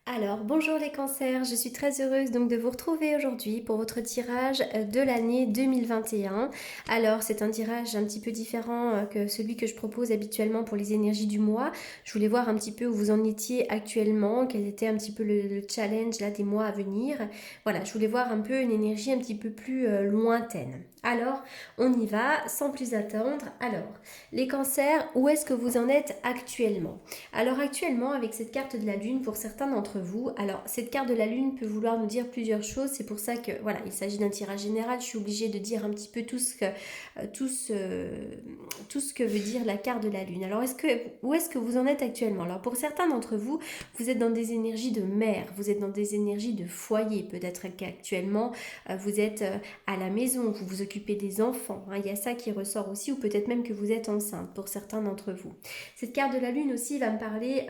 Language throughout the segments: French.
Alors, bonjour les cancers, je suis très heureuse donc de vous retrouver aujourd'hui pour votre tirage de l'année 2021. Alors, c'est un tirage un petit peu différent que celui que je propose habituellement pour les énergies du mois. Je voulais voir un petit peu où vous en étiez actuellement, quel était un petit peu le challenge là des mois à venir. Voilà, je voulais voir un peu une énergie un petit peu plus lointaine. Alors, on y va sans plus attendre. Alors, les cancers, où est-ce que vous en êtes actuellement? Alors actuellement, avec cette carte de la Lune, pour certains d'entre vous, alors cette carte de la Lune peut vouloir nous dire plusieurs choses, c'est pour ça que, voilà, il s'agit d'un tirage général, je suis obligée de dire un petit peu tout ce que veut dire la carte de la Lune. Alors où est-ce que vous en êtes actuellement? Alors pour certains d'entre vous, vous êtes dans des énergies de mère, vous êtes dans des énergies de foyer, peut-être qu'actuellement vous êtes à la maison, vous vous occupez des enfants, hein, il y a ça qui ressort aussi, ou peut-être même que vous êtes enceinte pour certains d'entre vous. Cette carte de la Lune aussi va me parler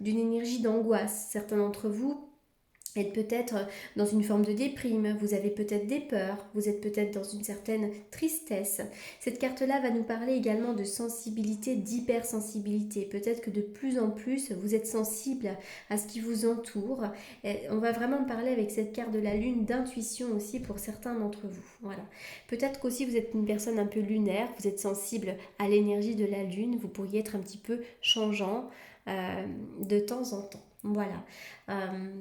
d'une énergie d'angoisse. Certains d'entre vous êtes peut-être dans une forme de déprime, vous avez peut-être des peurs, vous êtes peut-être dans une certaine tristesse. Cette carte-là va nous parler également de sensibilité, d'hypersensibilité. Peut-être que de plus en plus, vous êtes sensible à ce qui vous entoure. Et on va vraiment parler avec cette carte de la Lune d'intuition aussi pour certains d'entre vous. Voilà. Peut-être qu'aussi vous êtes une personne un peu lunaire, vous êtes sensible à l'énergie de la Lune, vous pourriez être un petit peu changeant de temps en temps. Voilà.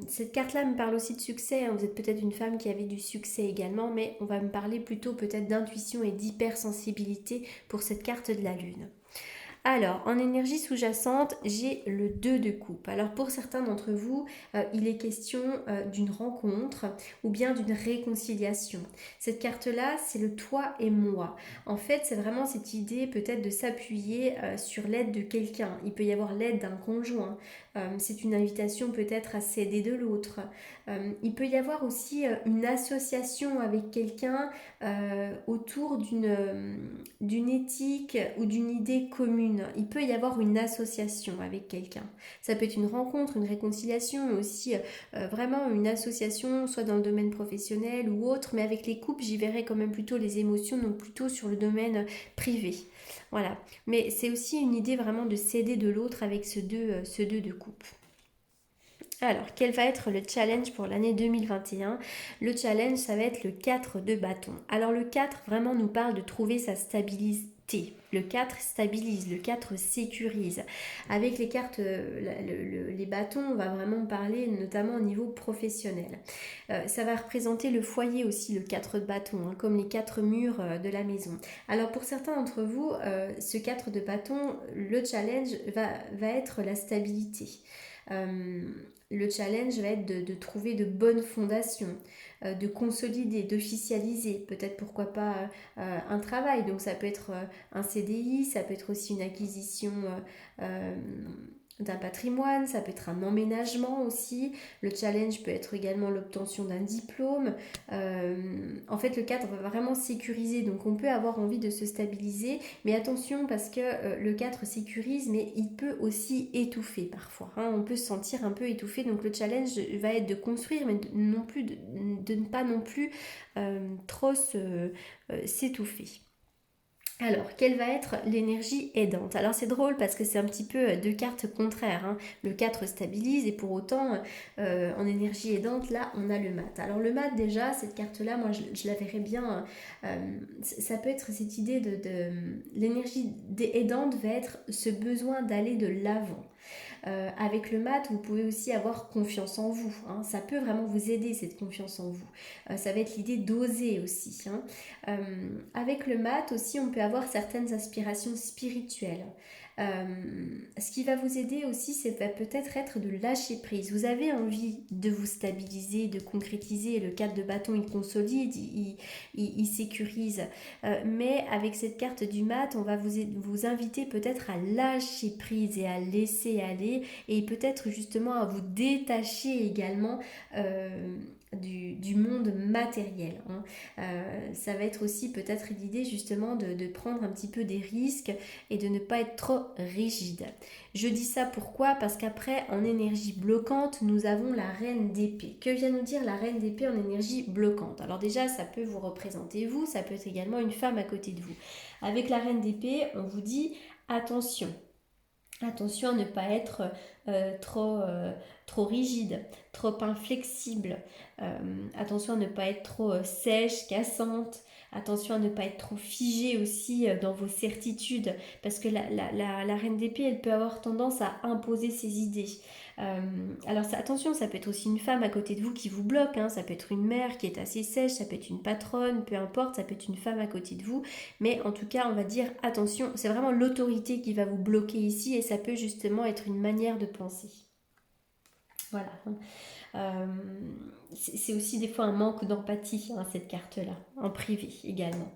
Cette carte-là me parle aussi de succès, hein. Vous êtes peut-être une femme qui avait du succès également, mais on va me parler plutôt peut-être d'intuition et d'hypersensibilité pour cette carte de la Lune. Alors, en énergie sous-jacente, j'ai le 2 de coupe. Alors, pour certains d'entre vous, il est question d'une rencontre ou bien d'une réconciliation. Cette carte-là, c'est le toi et moi. En fait, c'est vraiment cette idée peut-être de s'appuyer sur l'aide de quelqu'un. Il peut y avoir l'aide d'un conjoint. C'est une invitation peut-être à s'aider de l'autre. Il peut y avoir aussi une association avec quelqu'un autour d'une éthique ou d'une idée commune. Il peut y avoir une association avec quelqu'un. Ça peut être une rencontre, une réconciliation, mais aussi vraiment une association, soit dans le domaine professionnel ou autre, mais avec les couples, j'y verrais quand même plutôt les émotions, donc plutôt sur le domaine privé. Voilà. Mais c'est aussi une idée vraiment de s'aider de l'autre avec ce deux de coupe. Alors, quel va être le challenge pour l'année 2021? Le challenge, ça va être le 4 de bâton. Alors, le 4 vraiment nous parle de trouver sa stabilité. Le 4 stabilise, le 4 sécurise. Avec les cartes, les bâtons, on va vraiment parler notamment au niveau professionnel. Ça va représenter le foyer aussi, le 4 de bâton, hein, comme les 4 murs de la maison. Alors pour certains d'entre vous, ce 4 de bâton, le challenge va être la stabilité. Euh, le challenge va être de trouver de bonnes fondations, de consolider, d'officialiser, peut-être pourquoi pas un travail. Donc ça peut être un CDI, ça peut être aussi une acquisition d'un patrimoine, ça peut être un emménagement aussi. Le challenge peut être également l'obtention d'un diplôme. En fait, le cadre va vraiment sécuriser, donc on peut avoir envie de se stabiliser, mais attention parce que le 4 sécurise, mais il peut aussi étouffer parfois, hein. On peut se sentir un peu étouffé, donc le challenge va être de construire, mais non plus de ne pas non plus trop s'étouffer. Alors, quelle va être l'énergie aidante? Alors c'est drôle parce que c'est un petit peu deux cartes contraires, hein. Le 4 stabilise et pour autant, en énergie aidante, là, on a le mat. Alors le mat, déjà, cette carte-là, moi, je la verrais bien. Ça peut être cette idée l'énergie aidante va être ce besoin d'aller de l'avant. Avec le mat, vous pouvez aussi avoir confiance en vous, hein. Ça peut vraiment vous aider, cette confiance en vous. Ça va être l'idée d'oser aussi, hein. Avec le mat aussi, on peut avoir certaines aspirations spirituelles. Ce qui va vous aider aussi, c'est peut-être être de lâcher prise. Vous avez envie de vous stabiliser, de concrétiser. Le 4 de bâton, il consolide, il sécurise. Mais avec cette carte du mat, on va vous inviter peut-être à lâcher prise et à laisser aller et peut-être justement à vous détacher également du monde matériel, hein. Ça va être aussi peut-être l'idée justement de prendre un petit peu des risques et de ne pas être trop rigide. Je dis ça pourquoi? Parce qu'après, en énergie bloquante, nous avons la reine d'épée. Que vient nous dire la reine d'épée en énergie bloquante? Alors déjà, ça peut vous représenter vous, ça peut être également une femme à côté de vous. Avec la reine d'épée, on vous dit attention. Attention à ne pas être trop rigide, trop inflexible. Attention à ne pas être trop sèche, cassante. Attention à ne pas être trop figée aussi dans vos certitudes, parce que la reine d'épée, elle peut avoir tendance à imposer ses idées. Alors attention, ça peut être aussi une femme à côté de vous qui vous bloque, hein. Ça peut être une mère qui est assez sèche, ça peut être une patronne, peu importe, ça peut être une femme à côté de vous. Mais en tout cas, on va dire attention, c'est vraiment l'autorité qui va vous bloquer ici et ça peut justement être une manière de penser. Voilà. C'est aussi des fois un manque d'empathie, hein, cette carte-là, en privé également.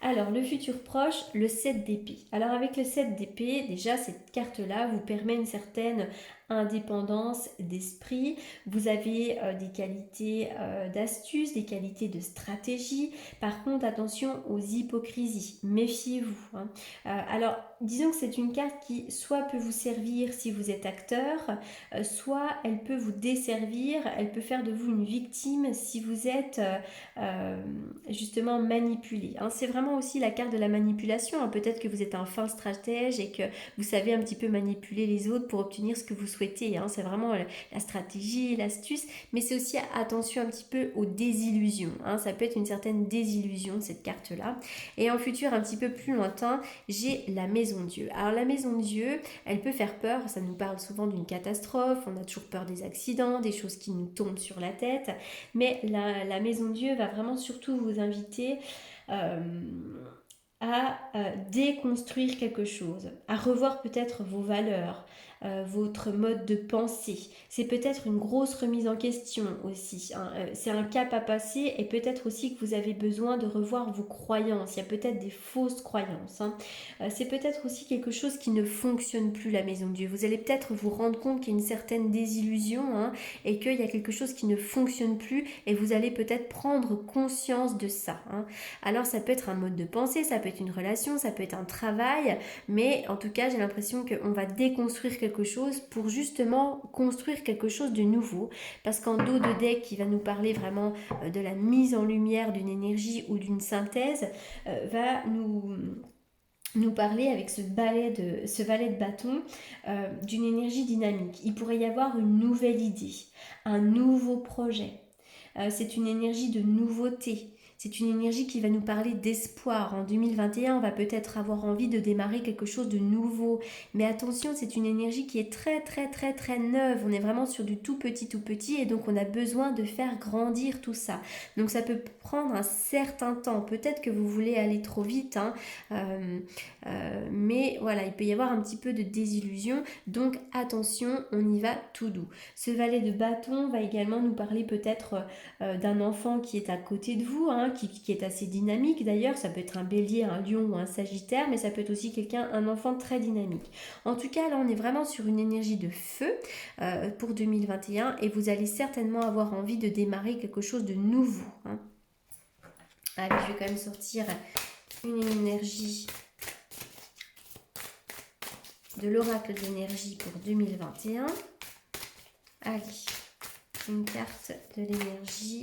Alors, le futur proche, le 7 d'épée. Alors, avec le 7 d'épée, déjà, cette carte-là vous permet une certaine indépendance d'esprit. Vous avez des qualités d'astuce, des qualités de stratégie. Par contre, attention aux hypocrisies. Méfiez-vous, hein. Alors, disons que c'est une carte qui soit peut vous servir si vous êtes acteur, soit elle peut vous desservir, elle peut faire de vous une victime si vous êtes justement manipulé, hein. C'est vraiment aussi la carte de la manipulation, hein. Peut-être que vous êtes un fin stratège et que vous savez un petit peu manipuler les autres pour obtenir ce que vous souhaitez, hein. C'est vraiment la stratégie, l'astuce, mais c'est aussi attention un petit peu aux désillusions, hein. Ça peut être une certaine désillusion cette carte-là. Et en futur un petit peu plus lointain, j'ai la maison Dieu. Alors la maison Dieu, elle peut faire peur, ça nous parle souvent d'une catastrophe, on a toujours peur des accidents, des choses qui nous tombent sur la tête, mais la maison Dieu va vraiment surtout vous inviter à déconstruire quelque chose, à revoir peut-être vos valeurs, votre mode de pensée. C'est peut-être une grosse remise en question aussi, hein. C'est un cap à passer et peut-être aussi que vous avez besoin de revoir vos croyances. Il y a peut-être des fausses croyances, hein. C'est peut-être aussi quelque chose qui ne fonctionne plus, la maison de Dieu. Vous allez peut-être vous rendre compte qu'il y a une certaine désillusion, hein, et qu'il y a quelque chose qui ne fonctionne plus et vous allez peut-être prendre conscience de ça, hein. Alors ça peut être un mode de pensée, ça peut être une relation, ça peut être un travail, mais en tout cas j'ai l'impression qu'on va déconstruire quelque chose pour justement construire quelque chose de nouveau, parce qu'en dos de deck qui va nous parler vraiment de la mise en lumière d'une énergie ou d'une synthèse, va nous parler avec ce valet de bâton d'une énergie dynamique. Il pourrait y avoir une nouvelle idée, un nouveau projet. C'est une énergie de nouveauté. C'est une énergie qui va nous parler d'espoir. En 2021, on va peut-être avoir envie de démarrer quelque chose de nouveau. Mais attention, c'est une énergie qui est très très très très neuve. On est vraiment sur du tout petit et donc on a besoin de faire grandir tout ça. Donc ça peut prendre un certain temps. Peut-être que vous voulez aller trop vite, hein. Mais voilà, il peut y avoir un petit peu de désillusion. Donc attention, on y va tout doux. Ce valet de bâton va également nous parler peut-être d'un enfant qui est à côté de vous, hein, qui est assez dynamique d'ailleurs. Ça peut être un bélier, un lion ou un sagittaire, mais ça peut être aussi un enfant très dynamique. En tout cas, là on est vraiment sur une énergie de feu pour 2021 et vous allez certainement avoir envie de démarrer quelque chose de nouveau, hein. Allez, je vais quand même sortir une énergie de l'oracle d'énergie pour 2021. Allez, une carte de l'énergie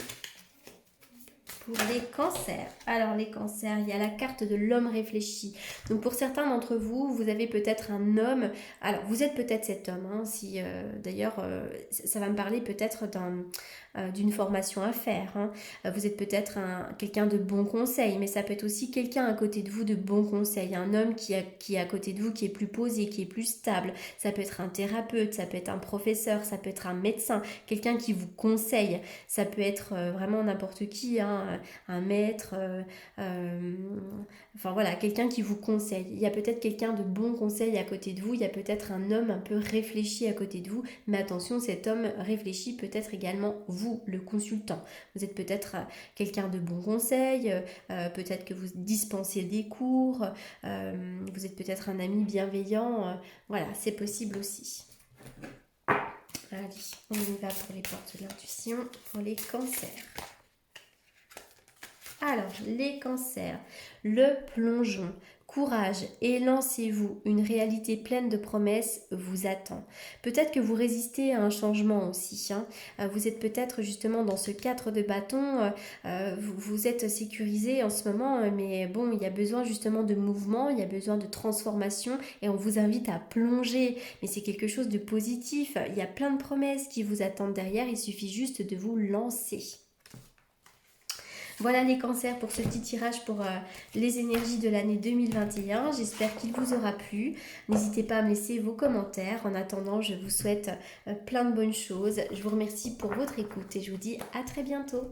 pour les cancers. Alors les cancers, il y a la carte de l'homme réfléchi. Donc pour certains d'entre vous, vous avez peut-être un homme. Alors vous êtes peut-être cet homme, hein, si d'ailleurs ça va me parler peut-être d'une formation à faire, hein. Vous êtes peut-être quelqu'un de bon conseil, mais ça peut être aussi quelqu'un à côté de vous de bon conseil. Un homme qui est à côté de vous, qui est plus posé, qui est plus stable. Ça peut être un thérapeute, ça peut être un professeur, ça peut être un médecin, quelqu'un qui vous conseille. Ça peut être vraiment n'importe qui, hein, un maître, enfin voilà, quelqu'un qui vous conseille. Il y a peut-être quelqu'un de bon conseil à côté de vous, il y a peut-être un homme un peu réfléchi à côté de vous, mais attention, cet homme réfléchi peut être également vous, le consultant. Vous êtes peut-être quelqu'un de bon conseil, peut-être que vous dispensez des cours, vous êtes peut-être un ami bienveillant, voilà, c'est possible aussi. Allez, on y va pour les portes de l'intuition, pour les cancers. Alors, les cancers, le plongeon. Courage et lancez-vous, une réalité pleine de promesses vous attend. Peut-être que vous résistez à un changement aussi, hein. Vous êtes peut-être justement dans ce 4 de bâton, vous êtes sécurisé en ce moment, mais bon, il y a besoin justement de mouvement, il y a besoin de transformation et on vous invite à plonger. Mais c'est quelque chose de positif, il y a plein de promesses qui vous attendent derrière, il suffit juste de vous lancer. Voilà les cancers pour ce petit tirage pour les énergies de l'année 2021. J'espère qu'il vous aura plu. N'hésitez pas à me laisser vos commentaires. En attendant, je vous souhaite plein de bonnes choses. Je vous remercie pour votre écoute et je vous dis à très bientôt.